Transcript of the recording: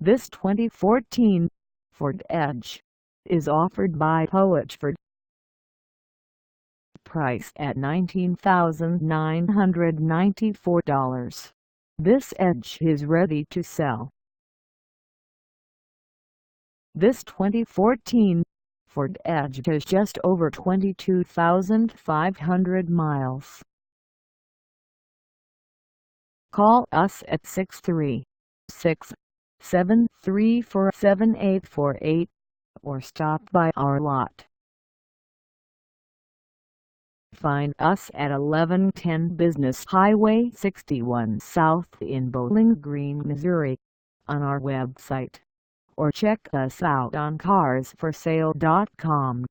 This 2014 Ford Edge is offered by Poage Ford. Price at $19,994. This Edge is ready to sell. This 2014 Ford Edge has just over 22,500 miles. Call us at 636-734-7848 or stop by our lot. Find us at 1110 Business Highway 61 South in Bowling Green, Missouri, on our website, or check us out on carsforsale.com.